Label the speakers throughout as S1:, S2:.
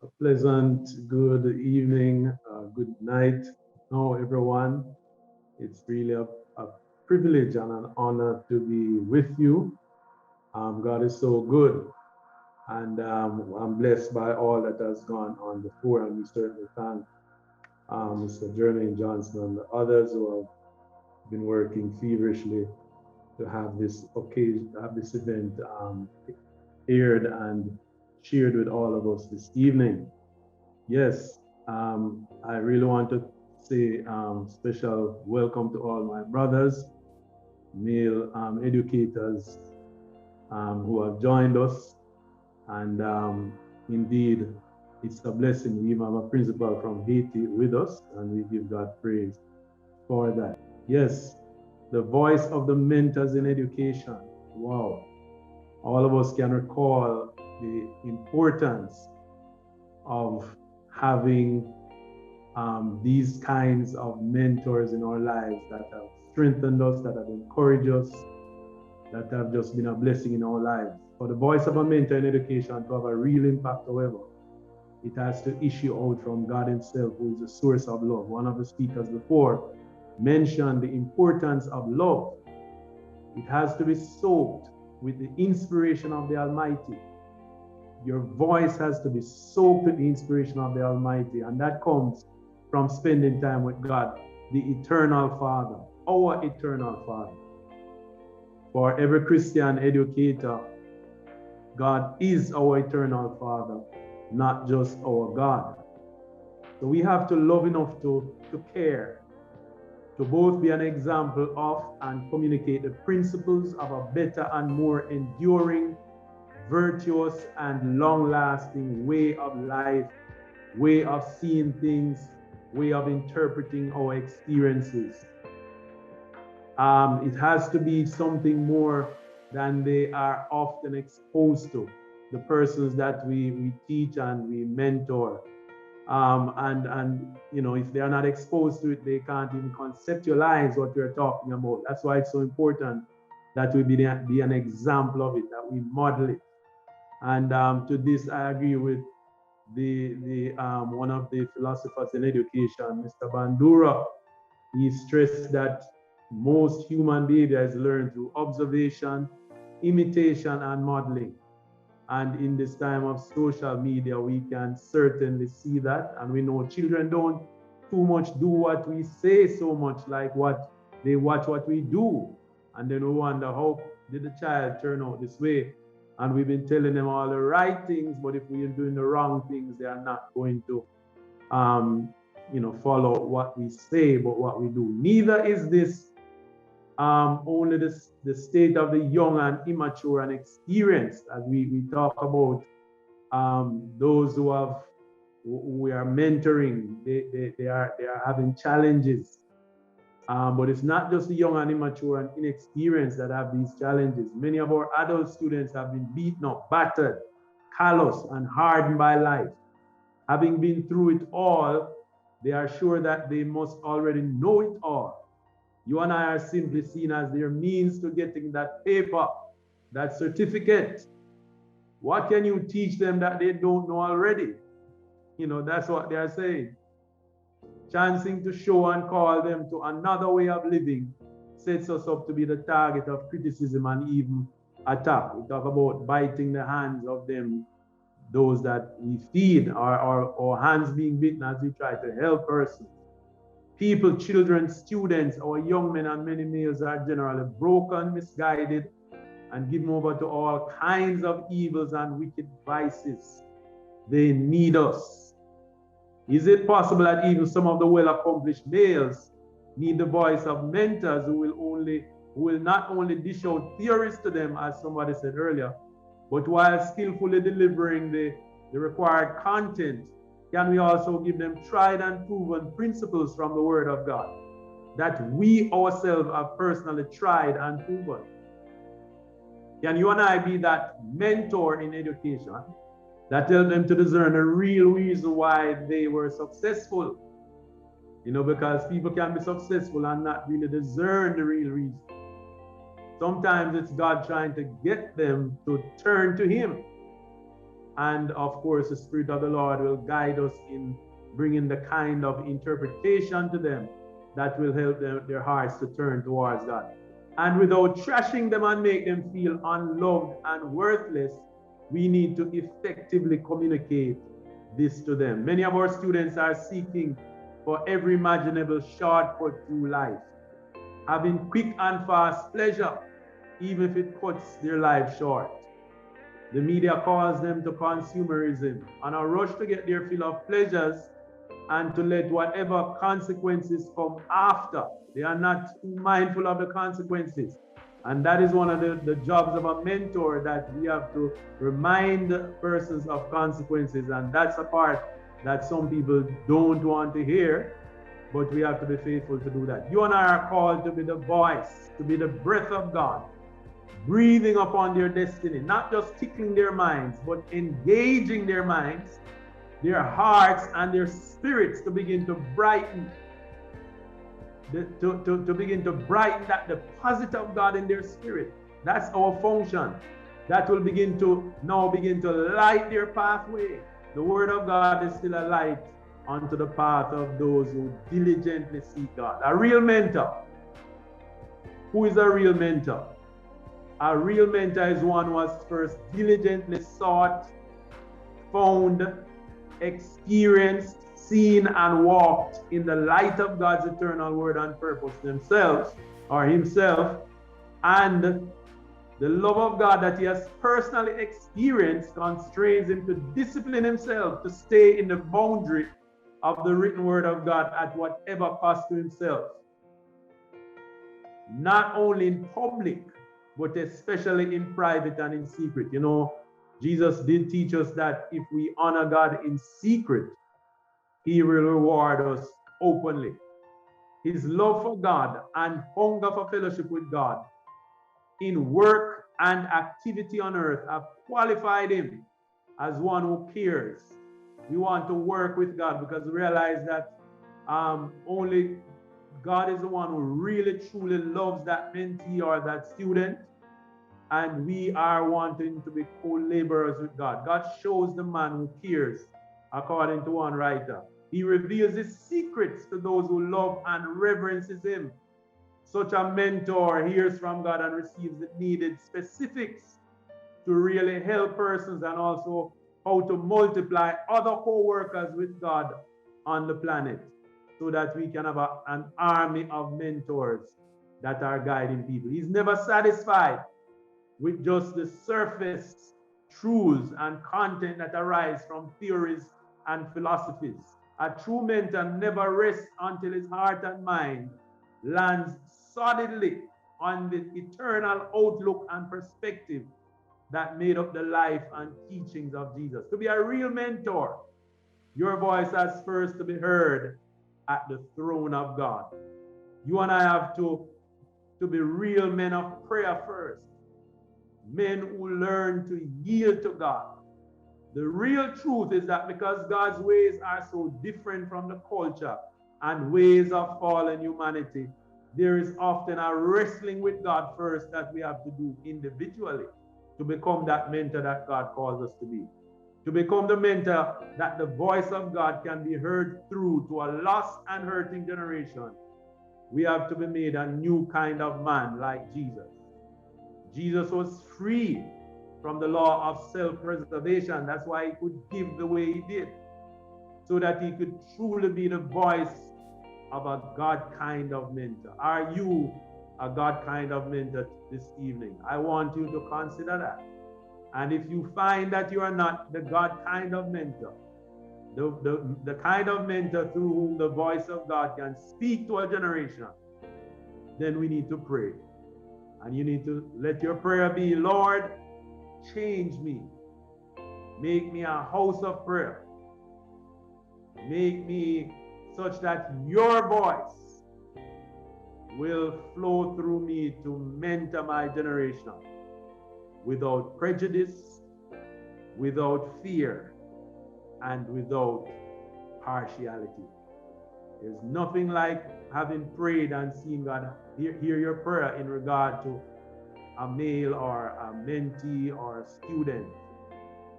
S1: A pleasant good evening, good night. Now, everyone, it's really a privilege and an honor to be with you. God is so good, and I'm blessed by all that has gone on before, and we certainly thank Mr. Jermaine Johnson and the others who have been working feverishly to have this occasion, have this event aired and shared with all of us this evening. Yes, I really want to say special welcome to all my brothers, male educators who have joined us. And indeed, it's a blessing. We even have a principal from Haiti with us, and we give God praise for that. Yes, the voice of the mentors in education. Wow. All of us can recall the importance of having these kinds of mentors in our lives that have strengthened us, that have encouraged us, that have just been a blessing in our lives. For the voice of a mentor in education to have a real impact, however, it has to issue out from God Himself, who is the source of love. One of the speakers before mentioned the importance of love. It has to be soaked with the inspiration of the Almighty. Your voice has to be soaked with the inspiration of the Almighty, and that comes from spending time with God, the eternal Father, our eternal Father. For every Christian educator, God is our eternal Father, not just our God. So we have to love enough to care, to both be an example of and communicate the principles of a better and more enduring, virtuous and long-lasting way of life, way of seeing things, way of interpreting our experiences. It has to be something more than they are often exposed to, the persons that we teach and we mentor. And you know, if they are not exposed to it, they can't even conceptualize what we're talking about. That's why it's so important that we be an example of it, that we model it. And to this, I agree with the one of the philosophers in education, Mr. Bandura. He stressed that most human behavior is learned through observation, imitation, and modeling. And in this time of social media, we can certainly see that. And we know children don't too much do what we say so much, like what they watch what we do. And then we wonder, how did the child turn out this way? And we've been telling them all the right things, but if we're doing the wrong things, they are not going to follow what we say, but what we do. Neither is this only the state of the young and immature and experienced, as we talk about those who we are mentoring. They are having challenges, but it's not just the young and immature and inexperienced that have these challenges. Many of our adult students have been beaten up, battered, callous, and hardened by life. Having been through it all, they are sure that they must already know it all. You and I are simply seen as their means to getting that paper, that certificate. What can you teach them that they don't know already? You know, that's what they are saying. Chancing to show and call them to another way of living sets us up to be the target of criticism and even attack. We talk about biting the hands of them, those that we feed, or hands being bitten as we try to help persons. People, children, students, our young men and many males are generally broken, misguided, and given over to all kinds of evils and wicked vices. They need us. Is it possible that even some of the well-accomplished males need the voice of mentors who will not only dish out theories to them, as somebody said earlier, but while skillfully delivering the required content, can we also give them tried and proven principles from the Word of God that we ourselves have personally tried and proven? Can you and I be that mentor in education that tells them to discern the real reason why they were successful? You know, because people can be successful and not really discern the real reason. Sometimes it's God trying to get them to turn to Him. And of course, the Spirit of the Lord will guide us in bringing the kind of interpretation to them that will help their hearts to turn towards God. And without trashing them and make them feel unloved and worthless, we need to effectively communicate this to them. Many of our students are seeking for every imaginable shortcut through life, having quick and fast pleasure, even if it cuts their life short. The media calls them to consumerism and a rush to get their fill of pleasures and to let whatever consequences come after. They are not mindful of the consequences. And that is one of the jobs of a mentor, that we have to remind persons of consequences. And that's a part that some people don't want to hear, but we have to be faithful to do that. You and I are called to be the voice, to be the breath of God, breathing upon their destiny, not just tickling their minds, but engaging their minds, their hearts, and their spirits to begin to brighten, to begin to brighten that deposit of God in their spirit. That's our function. That will begin to light their pathway. The word of God is still a light unto the path of those who diligently seek God. A real mentor. Who is a real mentor? A real mentor is one who has first diligently sought, found, experienced, seen, and walked in the light of God's eternal word and purpose themselves or himself, and the love of God that he has personally experienced constrains him to discipline himself to stay in the boundary of the written word of God at whatever cost to himself. Not only in public, but especially in private and in secret. You know, Jesus did teach us that if we honor God in secret, he will reward us openly. His love for God and hunger for fellowship with God in work and activity on earth have qualified him as one who cares. We want to work with God because we realize that only God is the one who really truly loves that mentee or that student, and we are wanting to be co-laborers with God. God shows the man who cares, according to one writer. He reveals his secrets to those who love and reverences him. Such a mentor hears from God and receives the needed specifics to really help persons, and also how to multiply other co-workers with God on the planet, so that we can have an army of mentors that are guiding people. He's never satisfied with just the surface truths and content that arise from theories and philosophies. A true mentor never rests until his heart and mind lands solidly on the eternal outlook and perspective that made up the life and teachings of Jesus. To be a real mentor, your voice has first to be heard at the throne of God. You and I have to be real men of prayer first. Men who learn to yield to God. The real truth is that because God's ways are so different from the culture and ways of fallen humanity, there is often a wrestling with God first that we have to do individually to become that mentor that God calls us to be. To become the mentor that the voice of God can be heard through to a lost and hurting generation, we have to be made a new kind of man like Jesus. Jesus was free from the law of self-preservation. That's why he could give the way he did, so that he could truly be the voice of a God kind of mentor. Are you a God kind of mentor this evening? I want you to consider that. And if you find that you are not the God kind of mentor, the kind of mentor through whom the voice of God can speak to a generation, then we need to pray. And you need to let your prayer be, Lord, change me. Make me a house of prayer. Make me such that your voice will flow through me to mentor my generation without prejudice, without fear, and without partiality. There's nothing like having prayed and seen God hear your prayer in regard to a male or a mentee or a student.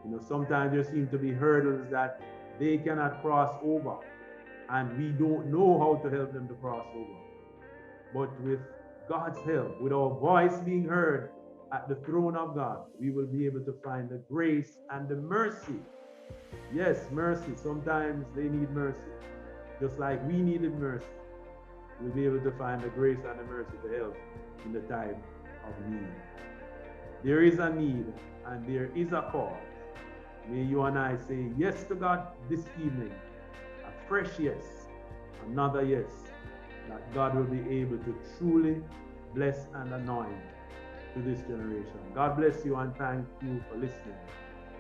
S1: You know, sometimes there seem to be hurdles that they cannot cross over, and we don't know how to help them to cross over. But with God's help, with our voice being heard at the throne of God, we will be able to find the grace and the mercy. Yes, mercy. Sometimes they need mercy, just like we needed mercy. We'll be able to find the grace and the mercy to help in the time of need. There is a need and there is a cause. May you and I say yes to God this evening. A fresh yes, another yes, that God will be able to truly bless and anoint to this generation. God bless you and thank you for listening.